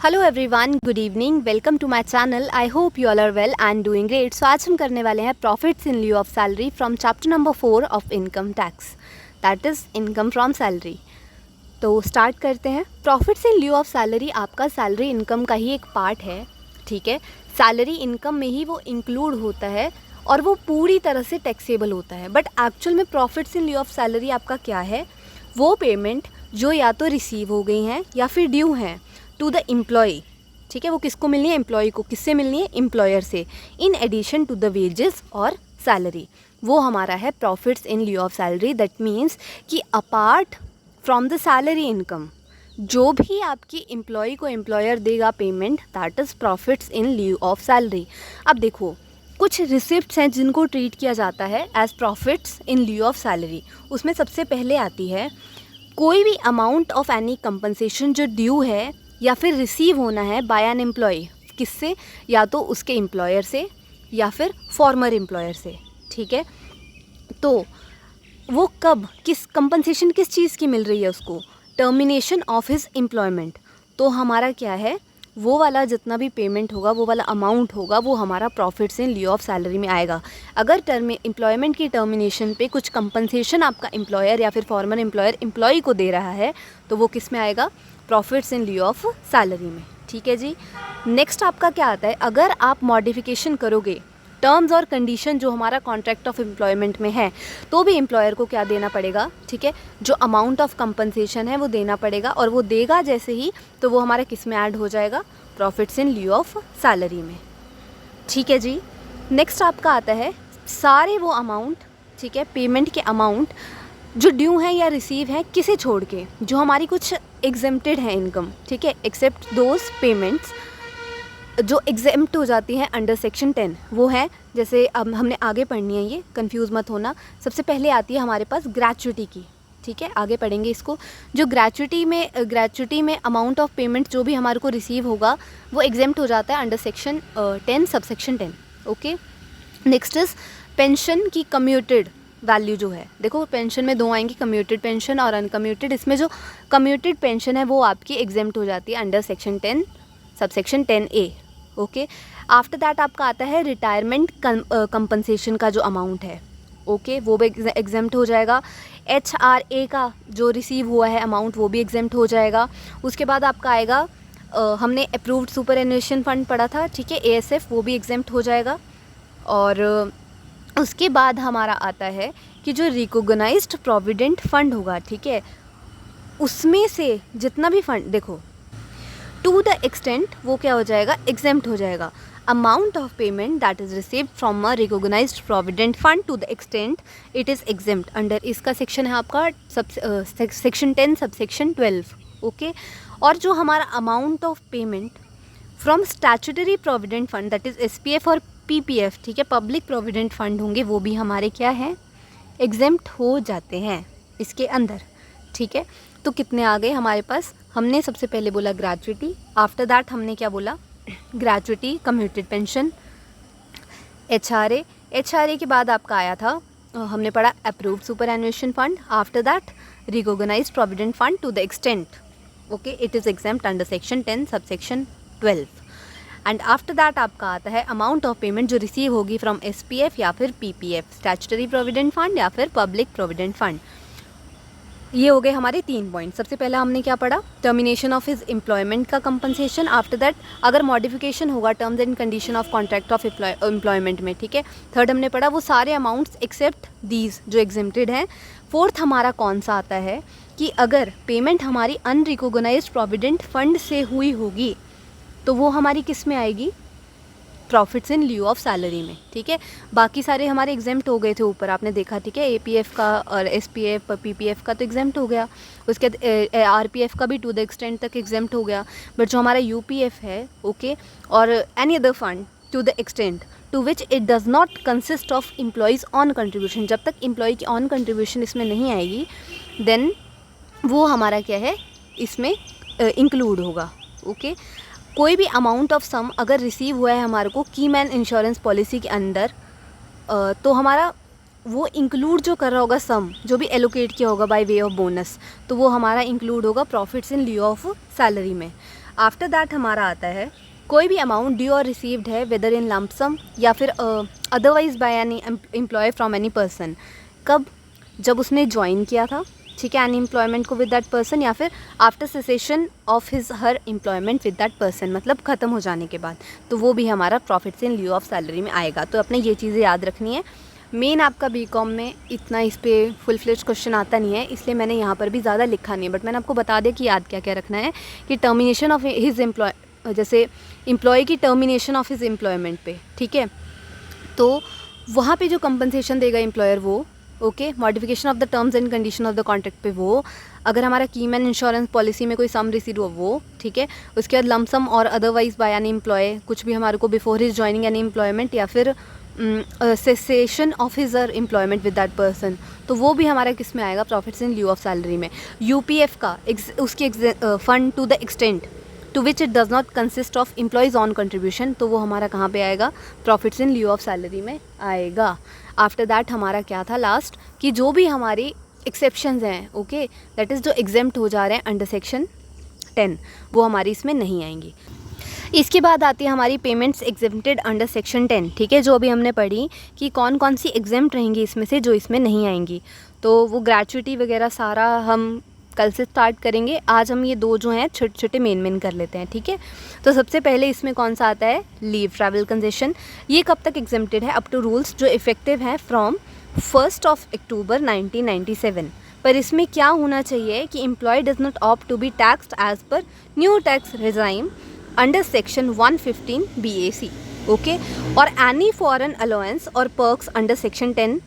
Hello everyone, good evening, welcome to my channel. I hope you all are well and doing great. So आज हम करने वाले हैं profits in लिeu of salary from chapter number 4 of income tax, that is income from salary. तो start करते हैं। Profits in लिeu of salary आपका salary income का ही एक पार्ट है, ठीक है। सैलरी इनकम में ही वो इंक्लूड होता है और वो पूरी तरह से टैक्सेबल होता है। बट एक्चुअल में प्रॉफिट्स इन लिeu ऑफ सैलरी आपका क्या है? वो पेमेंट जो या तो रिसीव हो गई हैं या फिर ड्यू हैं टू द एम्प्लॉई, ठीक है। वो किसको मिलनी है? एम्प्लॉय को। किससे मिलनी है? एम्प्लॉयर से, in addition to the wages और सैलरी। वो हमारा है profits in लिeu of salary. That means कि apart from the salary income जो भी आपकी एम्प्लॉय को एम्प्लॉयर देगा payment, that is profits in लिeu of salary. अब देखो, कुछ रिसिप्ट्स हैं जिनको ट्रीट किया जाता है as profits in लिeu of salary. उसमें सबसे पहले आती है कोई भी अमाउंट ऑफ एनी कंपनसेशन जो ड्यू है या फिर रिसीव होना है बाय एन एम्प्लॉय। किससे? या तो उसके एम्प्लॉयर से या फिर फॉर्मर एम्प्लॉयर से, ठीक है। तो वो कब, किस कंपनसेशन किस चीज़ की मिल रही है उसको? Termination of his employment. तो हमारा क्या है, वो वाला जितना भी पेमेंट होगा, वो वाला अमाउंट होगा, वो हमारा प्रॉफिट्स इन लिeu ऑफ सैलरी में आएगा। अगर एम्प्लॉयमेंट की टर्मिनेशन पे कुछ कंपनसेशन आपका एम्प्लॉयर या फिर फॉर्मर एम्प्लॉयर एम्प्लॉय को दे रहा है, तो वो किस में आएगा? प्रॉफिट्स इन लिeu ऑफ सैलरी में, ठीक है जी। नेक्स्ट आपका क्या आता है? अगर आप मॉडिफिकेशन करोगे टर्म्स और कंडीशन जो हमारा कॉन्ट्रैक्ट ऑफ एम्प्लॉयमेंट में है, तो भी एम्प्लॉयर को क्या देना पड़ेगा, ठीक है। जो अमाउंट ऑफ कंपनसेशन है वो देना पड़ेगा, और वो देगा जैसे ही तो वो हमारा किस में ऐड हो जाएगा? प्रॉफिट्स इन लिeu ऑफ सैलरी में, ठीक है जी। नेक्स्ट आपका आता है सारे वो अमाउंट, ठीक है, पेमेंट के अमाउंट जो ड्यू हैं या रिसीव हैं, किसे छोड़ के? जो हमारी कुछ एग्जेम्प्टेड है इनकम, ठीक है, एक्सेप्ट दोज पेमेंट्स जो एग्जेम्प्ट हो जाती हैं अंडर सेक्शन 10। वो है, जैसे अब हमने आगे पढ़नी है, ये कंफ्यूज मत होना। सबसे पहले आती है हमारे पास ग्रेच्युटी की, ठीक है, आगे पढ़ेंगे इसको। जो ग्रेच्युटी में अमाउंट ऑफ पेमेंट जो भी हमारे को रिसीव होगा वो एग्जेम्प्ट हो जाता है under section 10 subsection 10, okay. Next is pension की कम्यूटेड वैल्यू जो है। देखो, पेंशन में दो आएंगी, कम्यूटेड पेंशन और अनकम्यूटेड। इसमें जो कम्यूटेड पेंशन है वो आपकी एग्जेम्प्ट हो जाती है under section 10 subsection 10A, okay. After that आपका आता है रिटायरमेंट कंपनसेशन का जो अमाउंट है, ओके, वो भी एग्जेम्प्ट हो जाएगा। HRA का जो रिसीव हुआ है अमाउंट वो भी एग्जेम्प्ट हो जाएगा। उसके बाद आपका आएगा हमने अप्रूव्ड सुपर एन्युएशन फंड पढ़ा था, ठीक है, ASF, वो भी एग्जेम्प्ट हो जाएगा। और उसके बाद हमारा आता है कि जो रिकॉग्नाइज्ड प्रोविडेंट फंड होगा, ठीक है, उसमें से जितना भी फंड, देखो, टू द एक्सटेंट वो क्या हो जाएगा? एग्जेम्प्ट हो जाएगा। Amount of payment that is received from a recognised provident fund to the extent it is exempt under, इसका सेक्शन है आपका सेक्शन 10 सबसेक्शन 12, ओके। और जो हमारा amount of payment from statutory provident fund that is SPF और PPF, ठीक है, public provident fund होंगे, वो भी हमारे क्या है? एग्जेम्प्ट हो जाते हैं इसके अंदर, ठीक है। तो कितने आ गए हमारे पास? हमने सबसे पहले बोला ग्रेच्युटी, आफ्टर दैट हमने क्या बोला? ग्रेच्युटी, कम्यूटेड पेंशन, HRA के बाद आपका आया था हमने पढ़ा approved superannuation fund, after that recognised provident fund to the extent, okay, it is exempt under section 10 subsection 12। And after that आपका आता है अमाउंट ऑफ पेमेंट जो रिसीव होगी फ्रॉम SPF या फिर PPF, स्टैट्यूटरी प्रोविडेंट फंड या फिर public provident fund. ये हो गए हमारे 3 पॉइंट। सबसे पहला हमने क्या पढ़ा? टर्मिनेशन ऑफ हिज एम्प्लॉयमेंट का कंपनसेशन। आफ्टर दैट अगर मॉडिफिकेशन होगा terms and condition of contract of employment में, ठीक है। थर्ड हमने पढ़ा वो सारे अमाउंट्स एक्सेप्ट दीज जो एग्जेम्प्टेड हैं। फोर्थ हमारा कौन सा आता है कि अगर पेमेंट हमारी अनरिकॉग्नाइज्ड प्रोविडेंट फंड से हुई होगी तो वो हमारी किस में आएगी? प्रॉफिट्स इन लिeu ऑफ सैलरी में, ठीक है। बाकी सारे हमारे एग्जेम्प्ट हो गए थे ऊपर, आपने देखा, ठीक है। APF का और SPF PPF का तो एग्जेम्प्ट हो गया, उसके बाद RPF का भी टू द एक्सटेंट तक एग्जेम्प्ट हो गया। बट जो हमारा UPF है, ओके, और any other fund to the extent to which it does not consist of employees on contribution, जब तक एम्प्लॉय की ऑन कंट्रीब्यूशन इसमें नहीं आएगी देन वो हमारा क्या है? इसमें इंक्लूड होगा, ओके। कोई भी अमाउंट ऑफ सम अगर रिसीव हुआ है हमारे को की मैन इंश्योरेंस पॉलिसी के अंदर, तो हमारा वो इंक्लूड जो कर रहा होगा सम जो भी एलोकेट किया होगा बाय वे ऑफ बोनस, तो वो हमारा इंक्लूड होगा प्रॉफिट्स इन लिeu ऑफ सैलरी में। आफ्टर दैट हमारा आता है कोई भी अमाउंट ड्यू और रिसीव्ड है वेदर इन लम्प सम या फिर otherwise by any employee from any person. कब? जब उसने ज्वाइन किया था, ठीक है, एनी एम्प्लॉयमेंट को विद दैट पर्सन, या फिर after cessation of his her employment with that person, मतलब ख़त्म हो जाने के बाद, तो वो भी हमारा प्रॉफिट्स इन लिeu ऑफ सैलरी में आएगा। तो अपने ये चीज़ें याद रखनी है। मेन आपका बीकॉम में इतना इस पर फुल फ्लेज क्वेश्चन आता नहीं है, इसलिए मैंने यहाँ पर भी ज़्यादा लिखा नहीं है, बट मैंने आपको बता दिया कि याद क्या क्या रखना है कि टर्मिनेशन ऑफ हिज एम्प्लॉय, जैसे एम्प्लॉय की टर्मिनेशन ऑफ हिज एम्प्लॉयमेंट पे, ठीक है, तो वहाँ पे जो कंपनसेशन देगा एम्प्लॉयर वो, okay, modification of the terms and condition of the contract पे वो, अगर हमारा कीमैन इंश्योरेंस पॉलिसी में कोई सम रिसीव हुआ वो, ठीक है, उसके बाद लमसम और अदरवाइज बाय एनी एम्प्लॉय, कुछ भी हमारे को before his joining any employment या फिर cessation of his employment with that person, तो वो भी हमारा किस में आएगा? प्रॉफिट्स इन लिeu ऑफ सैलरी में। यूपीएफ का उसकी fund to the extent to which it does not consist of employees on contribution, तो वो हमारा कहाँ पे आएगा? प्रॉफिट्स इन लिeu ऑफ सैलरी में आएगा। आफ्टर दैट हमारा क्या था लास्ट, कि जो भी हमारी एक्सेप्शंस हैं, ओके, दैट इज़ जो एग्जेम्प्ट हो जा रहे हैं अंडर सेक्शन 10, वो हमारी इसमें नहीं आएंगी। इसके बाद आती है हमारी पेमेंट्स एग्जेम्प्टेड अंडर सेक्शन 10, ठीक है, जो अभी हमने पढ़ी कि कौन कौन सी एग्जेम्प्ट रहेंगी इसमें से जो इसमें नहीं आएंगी, तो वो ग्रेचुइटी वगैरह सारा हम कल से स्टार्ट करेंगे। आज हम ये दो जो हैं छोटे छोटे मेन कर लेते हैं, ठीक है। तो सबसे पहले इसमें कौन सा आता है? Leave travel concession. ये कब तक एग्जेम्प्टेड है? अप टू रूल्स जो इफेक्टिव हैं फ्रॉम 1 अक्टूबर 1997। पर इसमें क्या होना चाहिए कि employee does not opt to be taxed as per new tax regime under section 115 BAC, okay, और एनी फॉरेन अलाउंस और पर्क्स अंडर सेक्शन 10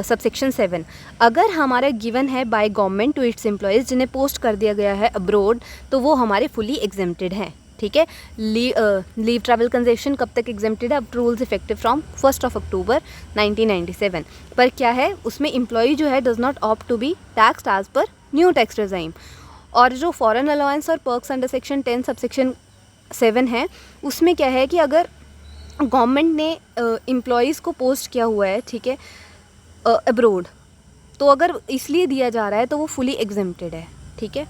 सबसेक्शन 7 अगर हमारा गिवन है by government to its employees जिन्हें पोस्ट कर दिया गया है अब्रोड, तो वो हमारे फुली एग्जेम्प्टेड हैं, ठीक है। लीव ट्रैवल कंसेशन कब तक एग्जेम्प्टेड है? अब रूल्स इफेक्टिव फ्रॉम 1 अक्टूबर 1997। पर क्या है उसमें? एम्प्लॉय जो है does not opt to be taxed as per new tax regime. और जो फॉरेन अलाउंस और पर्क्स अंडर सेक्शन 10 सबसेक्शन 7 है, उसमें क्या है कि अगर गवर्नमेंट ने एम्प्लॉयज़ को पोस्ट किया हुआ है, ठीक है, अब्रोड, तो अगर इसलिए दिया जा रहा है तो वो फुली एग्जेम्प्टेड है, ठीक है।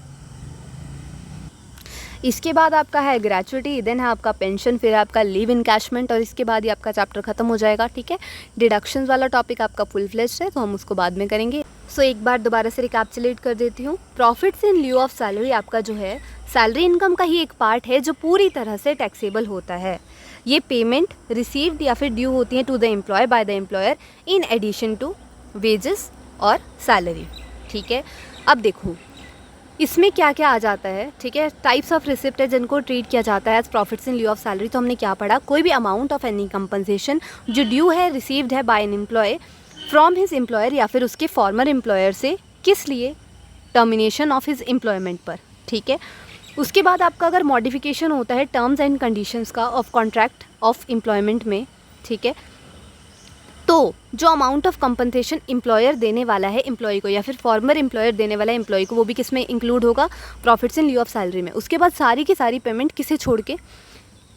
इसके बाद आपका है ग्रेचुइटी, देन है आपका पेंशन, फिर है आपका लीव इनकैशमेंट, और इसके बाद ही आपका चैप्टर ख़त्म हो जाएगा, ठीक है। डिडक्शंस वाला टॉपिक आपका फुल फ्लेज्ड है, तो हम उसको बाद में करेंगे। सो एक बार दोबारा से रिकैप्चुलेट कर देती हूँ। प्रॉफिट्स इन लिeu ऑफ सैलरी आपका जो है सैलरी इनकम का ही एक पार्ट है जो पूरी तरह से टैक्सेबल होता है। ये पेमेंट रिसीव्ड या फिर ड्यू होती है to the employee by the employer in addition to wages और सैलरी, ठीक है। अब देखो इसमें क्या क्या आ जाता है, ठीक है। टाइप्स ऑफ रिसिप्ट है जिनको ट्रीट किया जाता है as profits in लिeu of salary. तो हमने क्या पढ़ा? कोई भी अमाउंट ऑफ एनी कंपनसेशन जो ड्यू है, रिसीव्ड है by an employee from his employer या फिर उसके फॉर्मर एम्प्लॉयर से, किस लिए? टर्मिनेशन ऑफ हिज एम्प्लॉयमेंट पर, ठीक है। उसके बाद आपका अगर मॉडिफिकेशन होता है टर्म्स एंड कंडीशंस का ऑफ कॉन्ट्रैक्ट ऑफ एम्प्लॉयमेंट में, ठीक है, तो जो अमाउंट ऑफ कंपनसेशन एम्प्लॉयर देने वाला है एम्प्लॉय को या फिर फॉर्मर एम्प्लॉयर देने वाला है एम्प्लॉय को, वो भी किस में इंक्लूड होगा? प्रॉफिट्स इन लिeu ऑफ सैलरी में। उसके बाद सारी की सारी पेमेंट किसे छोड़ के?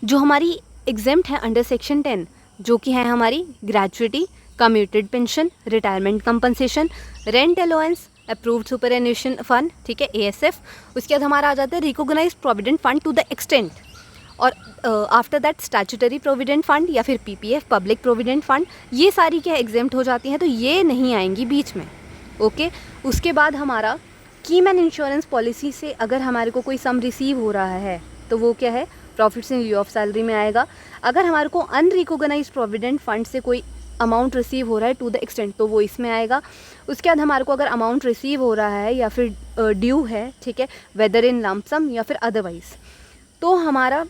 जो हमारी एग्जेम्प्ट है अंडर सेक्शन 10, जो कि है हमारी gratuity, commuted pension, retirement compensation, rent allowance, approved superannuation fund, ठीक है, ASF। उसके बाद हमारा आ जाता है recognised provident fund to the extent, और after that statutory provident fund या फिर PPF पब्लिक प्रोविडेंट फंड, ये सारी क्या एग्जेम्प्ट हो जाती हैं, तो ये नहीं आएंगी बीच में, ओके। उसके बाद हमारा कीमैन इंश्योरेंस पॉलिसी से अगर हमारे को कोई सम रिसीव हो रहा है तो वो क्या है? प्रॉफिट्स इन लिeu ऑफ सैलरी में आएगा। अगर हमारे को अनरिकॉग्नाइज्ड प्रोविडेंट फंड से कोई अमाउंट रिसीव हो रहा है टू द एक्सटेंट, तो वो इसमें आएगा। उसके बाद हमारे को अगर अमाउंट रिसीव हो रहा है या फिर ड्यू है, ठीक है, वेदर इन लम्प सम या फिर अदरवाइज, तो हमारा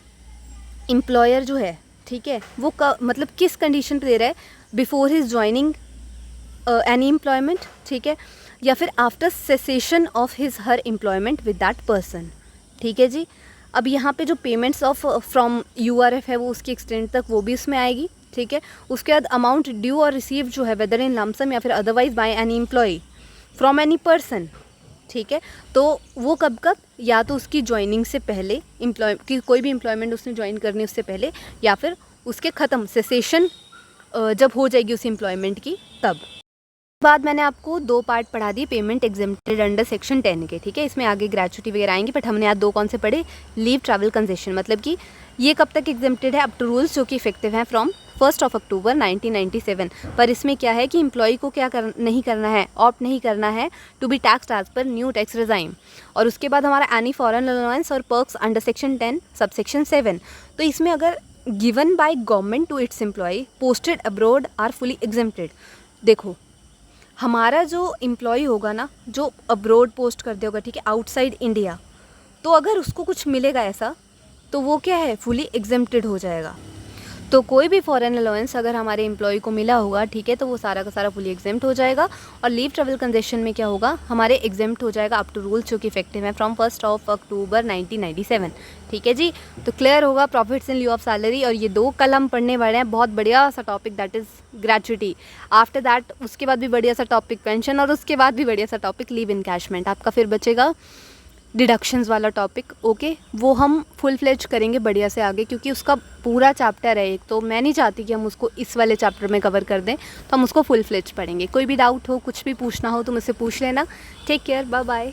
एम्प्लॉयर जो है, ठीक है, वो मतलब किस कंडीशन पे दे रहा है? Before his joining any employment, ठीक है, या फिर after cessation of his her employment with that person, ठीक है जी। अब यहाँ पे जो पेमेंट्स ऑफ फ्रॉम URF है वो उसकी एक्सटेंट तक वो भी इसमें आएगी, ठीक है। उसके बाद अमाउंट ड्यू और रिसीव जो है वेदर इन लम्प सम या फिर otherwise by any employee from any person, ठीक है, तो वो कब कब? या तो उसकी ज्वाइनिंग से पहले, कोई भी एम्प्लॉयमेंट उसने ज्वाइन करनी उससे पहले, या फिर उसके ख़त्म सेसेशन जब हो जाएगी उस एम्प्लॉयमेंट की तब। बाद मैंने आपको 2 पार्ट पढ़ा दिए पेमेंट एग्जेम्प्टेड अंडर सेक्शन 10 के, ठीक है। इसमें आगे ग्रेचुटी वगैरह आएंगे, बट हमने आज 2 कौन से पढ़े, लीव ट्रैवल कंसेशन, मतलब कि ये कब तक एग्जेम्प्टेड है, अप टू रूल्स जो कि इफेक्टिव हैं फ्रॉम 1 अक्टूबर 1997। पर इसमें क्या है कि एम्प्लॉय को क्या नहीं करना है, ऑप्ट नहीं करना है to be taxed as per new tax regime. और उसके बाद हमारा एनी फॉरेन अलाउंस और पर्क्स अंडर सेक्शन 10 सबसेक्शन 7। तो इसमें अगर given by government to its employee posted abroad are fully exempted. देखो, हमारा जो एम्प्लॉय होगा ना, जो अब्रॉड पोस्ट कर देगा, ठीक है, आउटसाइड इंडिया, तो अगर उसको कुछ मिलेगा ऐसा, तो वो क्या है, फुली एग्जेम्प्टेड हो जाएगा। तो कोई भी फॉरेन अलाउंस अगर हमारे एम्प्लॉय को मिला होगा, ठीक है, तो वो सारा का सारा फुली एग्जेम्प्ट हो जाएगा। और लीव ट्रैवल कंसेशन में क्या होगा, हमारे एग्जेम्प्ट हो जाएगा अप टू रूल्स जो कि इफेक्टिव है फ्रॉम 1 अक्टूबर 1997, ठीक है जी। तो क्लियर होगा profits in lieu of salary. और ये 2 कल हम पढ़ने वाले हैं, बहुत बढ़िया सा topic, that is gratuity. After that उसके बाद भी बढ़िया सा टॉपिक पेंशन, और उसके बाद भी बढ़िया सा टॉपिक लीव इनकैशमेंट। आपका फिर बचेगा डिडक्शंस वाला टॉपिक, ओके, वो हम फुल फ्लेज करेंगे बढ़िया से आगे, क्योंकि उसका पूरा चैप्टर है एक, तो मैं नहीं चाहती कि हम उसको इस वाले चैप्टर में कवर कर दें, तो हम उसको फुल फ्लेज पढ़ेंगे। कोई भी डाउट हो, कुछ भी पूछना हो तो मुझसे पूछ लेना। Take care, bye bye.